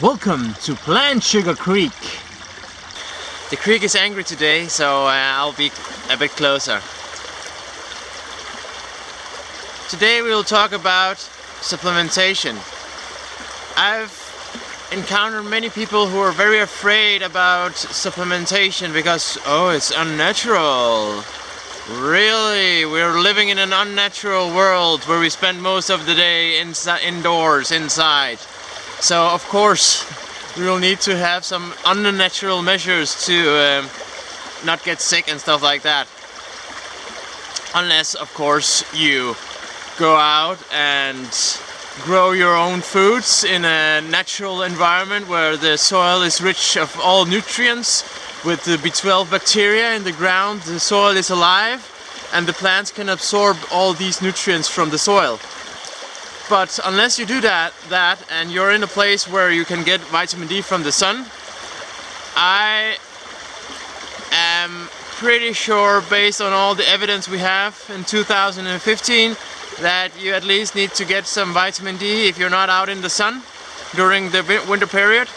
Welcome to Plant Sugar Creek. The creek is angry today, so I'll be a bit closer. Today we will talk about supplementation. I've encountered many people who are very afraid about supplementation because, oh, it's unnatural. Really, we're living in an unnatural world where we spend most of the day indoors, inside. So of course we will need to have some unnatural measures to not get sick and stuff like that. Unless of course you go out and grow your own foods in a natural environment where the soil is rich of all nutrients. With the B12 bacteria in the ground, the soil is alive and the plants can absorb all these nutrients from the soil. But unless you do that and you're in a place where you can get vitamin D from the sun, I am pretty sure, based on all the evidence we have in 2015, that you at least need to get some vitamin D if you're not out in the sun during the winter period,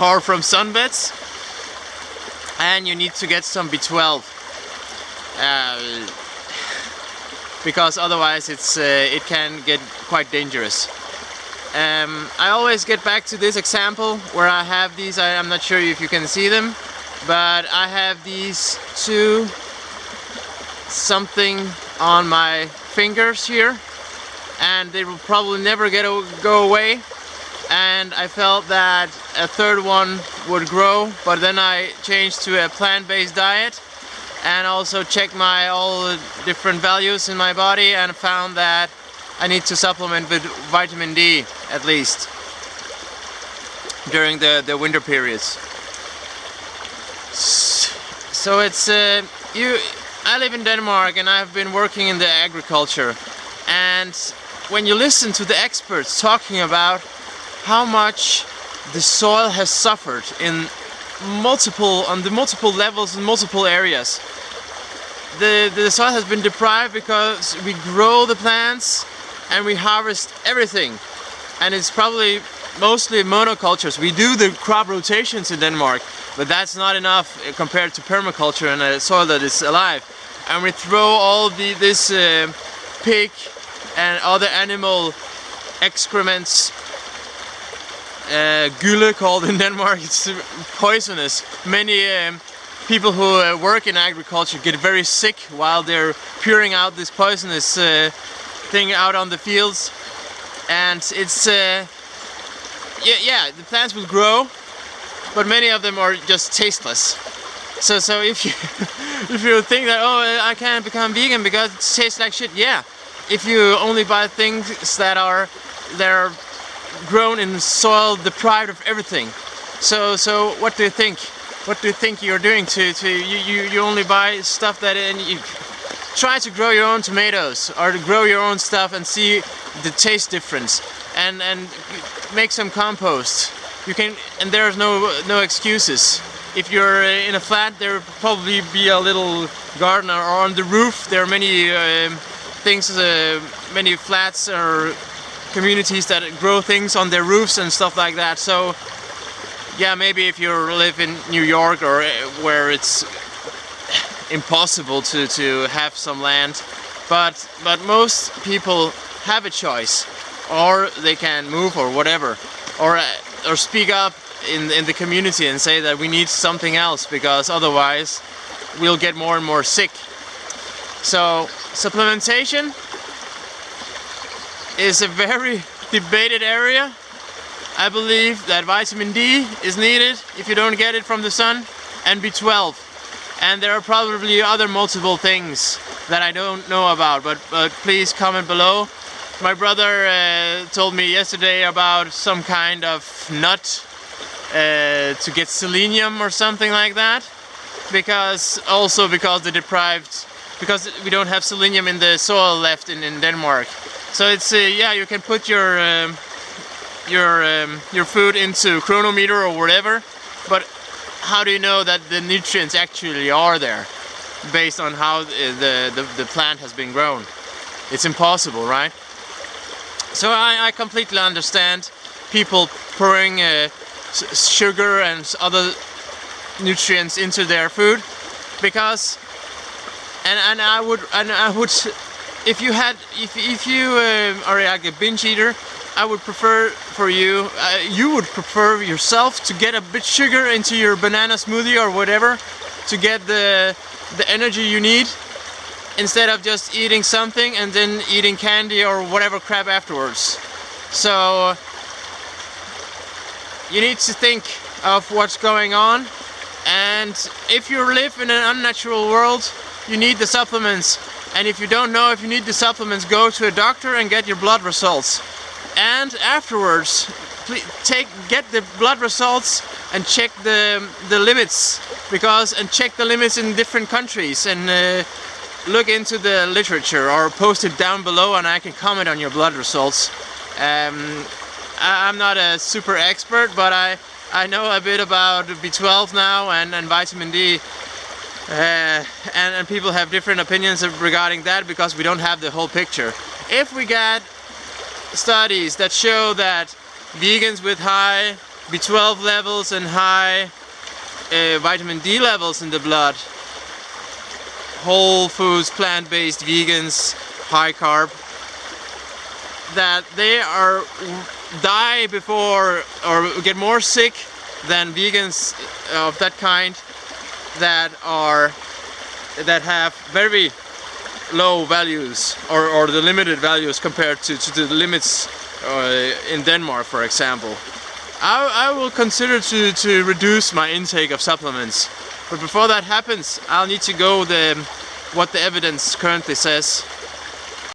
or from sunbeds, and you need to get some B12. Because otherwise it can get quite dangerous. I always get back to this example where I have these, I'm not sure if you can see them, but I have these two something on my fingers here, and they will probably never go away, and I felt that a third one would grow, but then I changed to a plant-based diet and also checked all the different values in my body and found that I need to supplement with vitamin D at least during the winter periods. So it's I live in Denmark and I've been working in the agriculture, and when you listen to the experts talking about how much the soil has suffered on the multiple levels in multiple areas. The soil has been deprived because we grow the plants and we harvest everything, and it's probably mostly monocultures. We do the crop rotations in Denmark, but that's not enough compared to permaculture and a soil that is alive. And we throw all this pig and other animal excrements, gylle called in Denmark. It's poisonous. Many people who work in agriculture get very sick while they're pouring out this poisonous thing out on the fields, and it's the plants will grow, but many of them are just tasteless. So if you think that, oh, I can't become vegan because it tastes like shit, yeah. If you only buy things that are grown in soil deprived of everything. So what do you think? What do you think you're doing you only buy stuff that, and you try to grow your own tomatoes or to grow your own stuff and see the taste difference, and make some compost. You can, and there's no excuses. If you're in a flat, there will probably be a little garden, or on the roof there are many things, many flats or communities that grow things on their roofs and stuff like that. So yeah, maybe if you live in New York or where it's impossible to have some land, but most people have a choice, or they can move or whatever, or speak up in the community and say that we need something else, because otherwise we'll get more and more sick. So supplementation is a very debated area. I believe that vitamin D is needed if you don't get it from the sun, and B12. And there are probably other multiple things that I don't know about, but please comment below. My brother told me yesterday about some kind of nut to get selenium or something like that, because we don't have selenium in the soil left in Denmark. So it's you can put your food into chronometer or whatever, but how do you know that the nutrients actually are there based on how the plant has been grown? It's impossible, right? So I completely understand people pouring sugar and other nutrients into their food, because and I would if you are like a binge eater, I would prefer for you would prefer yourself to get a bit sugar into your banana smoothie or whatever to get the energy you need, instead of just eating something and then eating candy or whatever crap afterwards. So you need to think of what's going on, and if you live in an unnatural world, you need the supplements. And if you don't know if you need the supplements, go to a doctor and get your blood results. And afterwards, get the blood results and check the limits, and check the limits in different countries, and look into the literature, or post it down below and I can comment on your blood results. I'm not a super expert, but I know a bit about B12 now and vitamin D. And people have different opinions regarding that because we don't have the whole picture. If we got studies that show that vegans with high B12 levels and high vitamin D levels in the blood, whole foods, plant-based vegans, high carb, that they die before or get more sick than vegans of that kind that have very low values or the limited values compared to the limits in Denmark, for example. I will consider to reduce my intake of supplements, but before that happens, I'll need to go what the evidence currently says.